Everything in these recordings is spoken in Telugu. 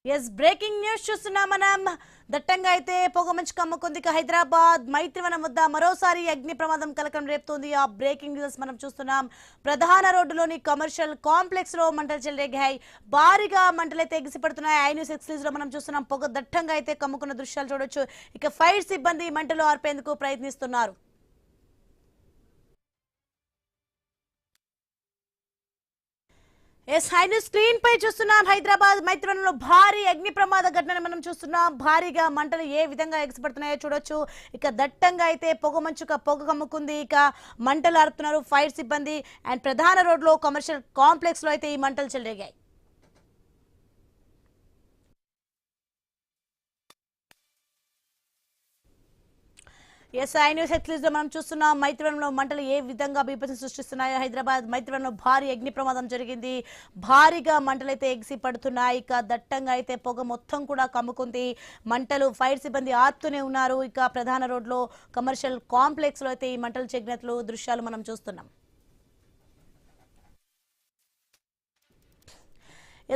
ఎస్ బ్రేకింగ్ న్యూస్ చూస్తున్నాం మనం. దట్టంగా అయితే పొగమంచు కమ్ముకుంది. హైదరాబాద్ మైత్రివనం వద్ద మరోసారి అగ్ని ప్రమాదం కలకలం రేపుతోంది. ఆ బ్రేకింగ్ న్యూస్ మనం చూస్తున్నాం. ప్రధాన రోడ్డులోని కమర్షియల్ కాంప్లెక్స్ లో మంటలు చెలరేగాయి. భారీగా మంటలైతే ఎగిసిపడుతున్నాయి. ఐ న్యూస్ ఎక్స్క్లూజివ్ లో మనం చూస్తున్నాం. పొగ దట్టంగా అయితే కమ్ముకున్న దృశ్యాలు చూడొచ్చు. ఇక ఫైర్ సిబ్బంది మంటలు ఆర్పేందుకు ప్రయత్నిస్తున్నారు. ఎస్ హై న్యూస్ స్క్రీన్ పై చూస్తున్నాం. హైదరాబాద్ మైత్రివనంలో భారీ అగ్ని ప్రమాద ఘటనను మనం చూస్తున్నాం. భారీగా మంటలు ఏ విధంగా ఎగసిపడుతున్నాయో చూడొచ్చు. ఇక దట్టంగా అయితే పొగ కమ్ముకుంది. ఇక మంటలు ఆరుతున్నారు ఫైర్ సిబ్బంది. అండ్ ప్రధాన రోడ్లో కమర్షియల్ కాంప్లెక్స్ లో అయితే ఈ మంటలు చెలరేగాయి. ఐ న్యూస్ ఎక్స్క్లూజివ్ లో మనం చూస్తున్నాం. మైత్రివనంలో మంటలు ఏ విధంగా బీభత్సం సృష్టిస్తున్నాయో. హైదరాబాద్ మైత్రివనంలో భారీ అగ్ని ప్రమాదం జరిగింది. భారీగా మంటలైతే ఎగిసి పడుతున్నాయి. ఇక దట్టంగా అయితే పొగ మొత్తం కూడా కమ్ముకుంది. మంటలు ఫైర్ సిబ్బంది ఆపుతూనే ఉన్నారు. ఇక ప్రధాన రోడ్లో కమర్షియల్ కాంప్లెక్స్ లో అయితే ఈ మంటలు చెగినట్లు దృశ్యాలు మనం చూస్తున్నాం.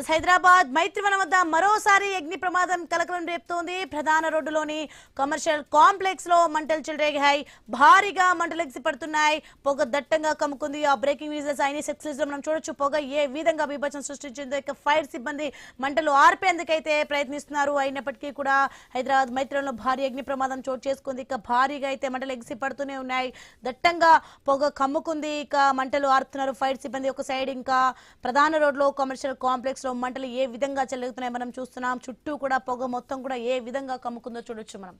హైదరాబాద్ మైత్రివనం వద్ద మరోసారి అగ్ని ప్రమాదం కలకలం రేపుతోంది. ప్రధాన రోడ్డులోని కమర్షియల్ కాంప్లెక్స్ లో మంటలు చెలరేగాయి. భారీగా మంటలు ఎగిసి పడుతున్నాయి. పొగ దట్టంగా కమ్ముకుంది. ఆ బ్రేకింగ్ న్యూస్ ఐనీస్ ఎక్స్క్లూజివ్ లో మనం చూడొచ్చు. పొగ ఏ విధంగా బీభత్సం సృష్టించిందో. ఇక ఫైర్ సిబ్బంది మంటలు ఆర్పేందుకైతే ప్రయత్నిస్తున్నారు. అయినప్పటికీ కూడా హైదరాబాద్ మైత్రివనంలో భారీ అగ్ని ప్రమాదం చోటు చేసుకుంది. ఇక భారీగా అయితే మంటలు ఎగిసి పడుతూనే ఉన్నాయి. దట్టంగా పొగ కమ్ముకుంది. ఇక మంటలు ఆరుతున్నారు ఫైర్ సిబ్బంది ఒక సైడ్. ఇంకా ప్రధాన రోడ్లో కమర్షియల్ కాంప్లెక్స్ లో మంటలు ఏ విధంగా చెలగుతున్నాయి మనం చూస్తున్నాం. చుట్టూ కూడా పొగ మొత్తం కూడా ఏ విధంగా కమ్ముకుందో చూడొచ్చు మనం.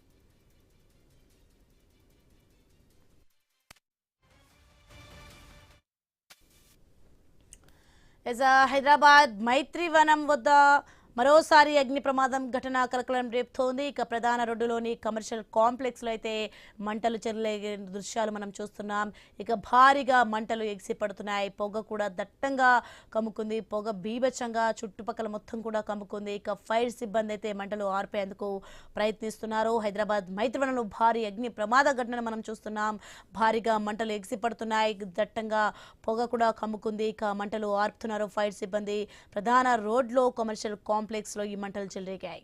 హైదరాబాద్ మైత్రివనం వద్ద మరోసారి అగ్ని ప్రమాదం ఘటన కలకలం రేపుతోంది. ఇక ప్రధాన రోడ్డులోని కమర్షియల్ కాంప్లెక్స్ లో అయితే మంటలు చెలరేగే దృశ్యాలు మనం చూస్తున్నాం. ఇక భారీగా మంటలు ఎగిసి పడుతున్నాయి. పొగ కూడా దట్టంగా కమ్ముకుంది. పొగ బీభత్సంగా చుట్టుపక్కల మొత్తం కూడా కమ్ముకుంది. ఇక ఫైర్ సిబ్బంది అయితే మంటలు ఆర్పేందుకు ప్రయత్నిస్తున్నారు. హైదరాబాద్ మైత్రివనంలో భారీ అగ్ని ప్రమాద ఘటన మనం చూస్తున్నాం. భారీగా మంటలు ఎగిసి పడుతున్నాయి. దట్టంగా పొగ కూడా కమ్ముకుంది. ఇక మంటలు ఆర్పుతున్నారు ఫైర్ సిబ్బంది. ప్రధాన రోడ్లో కమర్షియల్ కాంప్లెక్స్ లో ఈ మంటలు చెలరేగాయి.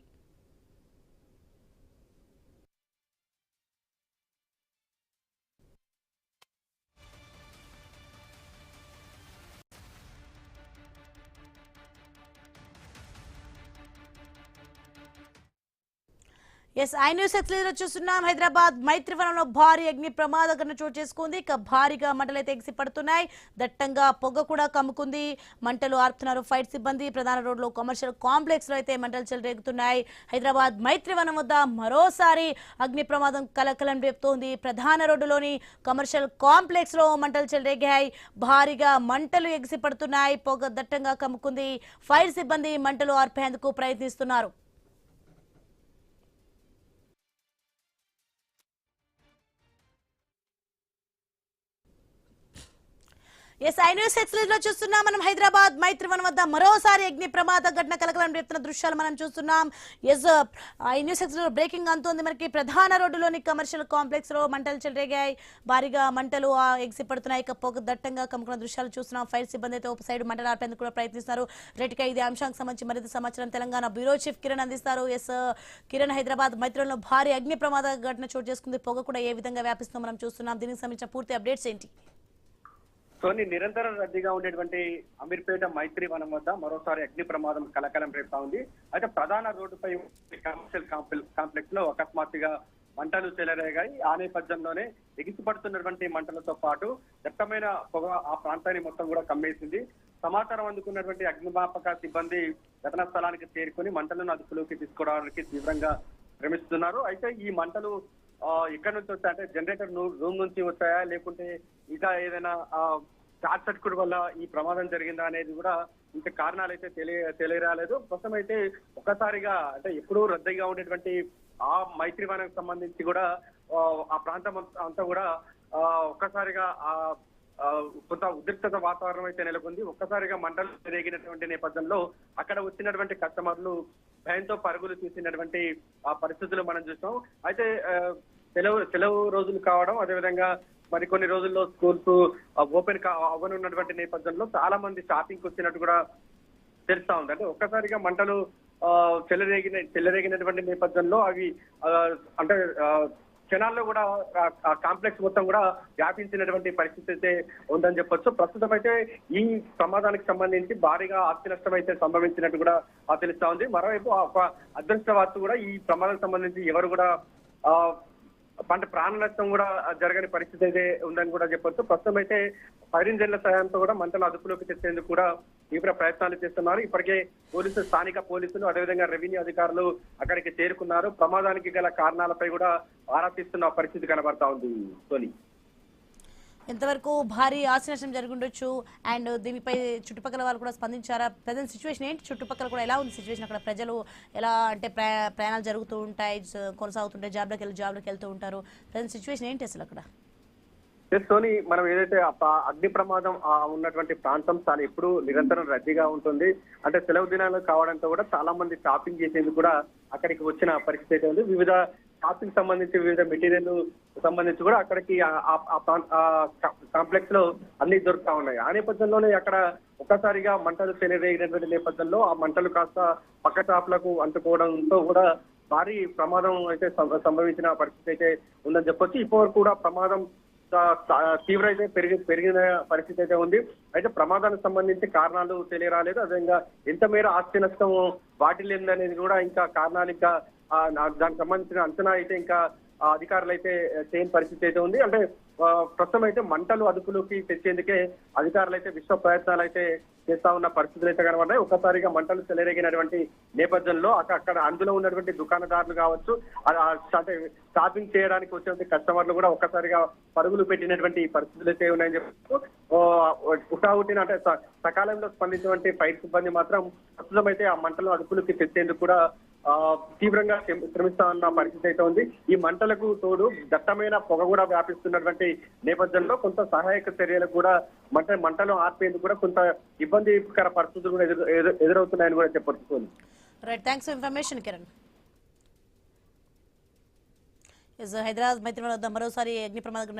ఐ న్యూస్ ఎక్స్క్లూజివ్ చూస్తున్నాం. హైదరాబాద్ మైత్రివనంలో భారీ అగ్ని ప్రమాద ఘటన చోటు చేసుకుంది. ఇక భారీగా మంటలైతే ఎగిసి పడుతున్నాయి. దట్టంగా పొగ కూడా కమ్ముకుంది. మంటలు ఆర్పుతున్నారు ఫైర్ సిబ్బంది. ప్రధాన రోడ్లో కమర్షియల్ కాంప్లెక్స్ లో అయితే మంటలు చెలరేగుతున్నాయి. హైదరాబాద్ మైత్రివనం వద్ద మరోసారి అగ్ని ప్రమాదం కలకలం రేపుతోంది. ప్రధాన రోడ్డులోని కమర్షియల్ కాంప్లెక్స్ లో మంటలు చెలరేగాయి. భారీగా మంటలు ఎగిసి పడుతున్నాయి. పొగ దట్టంగా కమ్ముకుంది. ఫైర్ సిబ్బంది మంటలు ఆర్పేందుకు ప్రయత్నిస్తున్నారు. ఐ న్యూస్ ఎక్స్క్లూజివ్ లో చూస్తున్నాం మనం. హైదరాబాద్ మైత్రివనం వద్ద మరోసారి అగ్ని ప్రమాద ఘటన కలకలం రేపుతున్న దృశ్యాలు మనం చూస్తున్నాం. ఐ న్యూస్ ఎక్స్క్లూజివ్ బ్రేకింగ్ అంతోంది మనకి. ప్రధాన రోడ్డులోని కమర్షియల్ కాంప్లెక్స్ లో మంటలు చెలరేగాయి. భారీగా మంటలు ఎగిసి పడుతున్నాయి. ఇక పొగ దట్టంగా కమ్ముకున్న దృశ్యాలు చూస్తున్నాం. ఫైర్ సిబ్బంది అయితే ఒక సైడ్ మంటలు ఆపేందుకు కూడా ప్రయత్నిస్తారు. రైట్గా ఇది అంశానికి సంబంధించి మరింత సమాచారం తెలంగాణ బ్యూరో చీఫ్ కిరణ్ అందిస్తారు. కిరణ్, హైదరాబాద్ మైత్రివనంలో భారీ అగ్ని ప్రమాద ఘటన చోటు చేసుకుంది. పొగ కూడా ఏ విధంగా వ్యాపిస్తుందో మనం చూస్తున్నాం. దీనికి సంబంధించిన పూర్తి అప్డేట్స్ ఏంటి? నిరంతరం రద్దీగా ఉండేటువంటి అమీర్పేట మైత్రివనం వద్ద మరోసారి అగ్ని ప్రమాదం కలకలం రేపుతా ఉంది. అయితే ప్రధాన రోడ్డుపై కమర్షియల్ కాంప్లెక్స్ లో అకస్మాత్తుగా మంటలు చెలరేగాయి. ఆ నేపథ్యంలోనే ఎగిసిపడుతున్నటువంటి మంటలతో పాటు దట్టమైన పొగ ఆ ప్రాంతాన్ని మొత్తం కూడా కమ్మేసింది. సమాచారం అందుకున్నటువంటి అగ్నిమాపక సిబ్బంది ఘటనా స్థలానికి చేరుకుని మంటలను అదుపులోకి తీసుకోవడానికి తీవ్రంగా శ్రమిస్తున్నారు. అయితే ఈ మంటలు ఎక్కడి నుంచి వచ్చాయి అంటే జనరేటర్ రూమ్ నుంచి వచ్చాయా, లేకుంటే ఇంకా ఏదైనా షార్ట్ సర్క్యూట్ వల్ల ఈ ప్రమాదం జరిగిందా అనేది కూడా ఇంకా కారణాలు అయితే తెలియరాలేదు. ప్రస్తుతం అయితే ఒక్కసారిగా అంటే ఎప్పుడూ రద్దీగా ఉండేటువంటి ఆ మైత్రివనానికి సంబంధించి కూడా ఆ ప్రాంతం అంతా కూడా ఒక్కసారిగా కొంత ఉద్రిక్తత వాతావరణం అయితే నెలకొంది. ఒక్కసారిగా మంటలు రేగినటువంటి నేపథ్యంలో అక్కడ వచ్చినటువంటి కస్టమర్లు భయంతో పరుగులు తీసినటువంటి ఆ పరిస్థితులు మనం చూస్తాం. అయితే సెలవు రోజులు కావడం, అదేవిధంగా మరికొన్ని రోజుల్లో స్కూల్స్ ఓపెన్ అవ్వనున్నటువంటి నేపథ్యంలో చాలా మంది షాపింగ్ వచ్చినట్టు కూడా తెలుస్తా ఉంది. అంటే ఒక్కసారిగా మంటలు చెలరేగినటువంటి నేపథ్యంలో అవి అంటే క్షణాల్లో కూడా ఆ కాంప్లెక్స్ మొత్తం కూడా వ్యాపించినటువంటి పరిస్థితి అయితే ఉందని చెప్పొచ్చు. ప్రస్తుతం అయితే ఈ ప్రమాదానికి సంబంధించి భారీగా ఆస్తి నష్టం అయితే సంభవించినట్టు కూడా తెలుస్తా ఉంది. మరోవైపు ఒక అదృష్టవార్త కూడా ఈ ప్రమాదానికి సంబంధించి ఎవరు కూడా ప్రాణ నష్టం కూడా జరగని పరిస్థితి అయితే ఉందని కూడా చెప్పొచ్చు. ప్రస్తుతం అయితే ఫైర్ ఇంజన్ల సహాయంతో కూడా మంటలు అదుపులోకి తెచ్చేందుకు కూడా తీవ్ర ప్రయత్నాలు చేస్తున్నారు. ఇప్పటికే స్థానిక పోలీసులు అదేవిధంగా రెవెన్యూ అధికారులు అక్కడికి చేరుకున్నారు. ప్రమాదానికి గల కారణాలపై కూడా ఆరా తీస్తున్న పరిస్థితి కనబడతా ఉంది. సోని, ఎంతవరకు భారీ ఆస్తి నష్టం జరుగుండొచ్చు అండ్ దీనిపై చుట్టుపక్కల వాళ్ళు కూడా స్పందించారా? ప్రజెంట్ సిచ్యువేషన్ ఏంటి? చుట్టుపక్కల కూడా ఎలా ఉంది సిచ్యువేషన్? అక్కడ ప్రజలు ఎలా అంటే ప్రయాణాలు జరుగుతూ ఉంటాయి, కొనసాగుతుంటాయి, జాబ్లోకి వెళ్తూ ఉంటారు. ప్రజెంట్ సిచ్యువేషన్ ఏంటి అసలు అక్కడ? సోని, మనం ఏదైతే అగ్ని ప్రమాదం ఉన్నటువంటి ప్రాంతం చాలా ఎప్పుడు నిరంతరం రద్దీగా ఉంటుంది. అంటే సెలవు దినాలు కావడంతో కూడా చాలా మంది షాపింగ్ చేసేందుకు కూడా అక్కడికి వచ్చిన పరిస్థితి అయితే ఉంది. వివిధ షాపింగ్ సంబంధించి వివిధ మెటీరియల్ సంబంధించి కూడా అక్కడికి కాంప్లెక్స్ లో అన్ని దొరుకుతా ఉన్నాయి. ఆ నేపథ్యంలోనే అక్కడ ఒక్కసారిగా మంటలు చెలరేగినటువంటి నేపథ్యంలో ఆ మంటలు కాస్త పక్క షాపులకు అంటుకోవడంతో కూడా భారీ ప్రమాదం అయితే సంభవించిన పరిస్థితి అయితే ఉందని చెప్పొచ్చు. ఇప్పటివరకు కూడా ప్రమాదం తీవ్ర అయితే పెరిగిన పరిస్థితి అయితే ఉంది. అయితే ప్రమాదానికి సంబంధించి కారణాలు తెలియరాలేదు. అదేవిధంగా ఎంత మేర ఆస్తి నష్టం వాటిల్లిందనేది కూడా ఇంకా కారణాలు ఇంకా దానికి సంబంధించిన అంచనా అయితే ఇంకా అధికారులు అయితే చేయని పరిస్థితి అయితే ఉంది. అంటే ప్రస్తుతం అయితే మంటలు అదుపులోకి తెచ్చేందుకే అధికారులు అయితే విశ్వ ప్రయత్నాలు అయితే చేస్తా ఉన్న పరిస్థితులు అయితే కనబడ్డాయి. ఒక్కసారిగా మంటలు చెలరేగినటువంటి నేపథ్యంలో అక్కడ అందులో ఉన్నటువంటి దుకాణదారులు కావచ్చు, అంటే షాపింగ్ చేయడానికి వచ్చే కస్టమర్లు కూడా ఒక్కసారిగా పరుగులు పెట్టినటువంటి పరిస్థితులు అయితే ఉన్నాయని చెప్తూ హుటాహుటిన అంటే సకాలంలో స్పందించినటువంటి ఫైర్ సిబ్బంది మాత్రం ప్రస్తుతం అయితే ఆ మంటలు అదుపులోకి తెచ్చేందుకు కూడా తీవ్రంగా శ్రమిస్తా ఉన్న పరిస్థితి అయితే ఉంది. ఈ మంటలకు తోడు దట్టమైన పొగ కూడా వ్యాపిస్తున్నటువంటి నేపథ్యంలో కొంత సహాయక చర్యలకు కూడా మంటలు ఆర్పేందుకు కూడా కొంత ఇబ్బందికర పరిస్థితులు కూడా ఎదురవుతున్నాయని కూడా చెప్పొచ్చు. Right, thanks for information Kiran. Hyderabad Maitrivanam వద్ద మరోసారి అగ్ని ప్రమాదం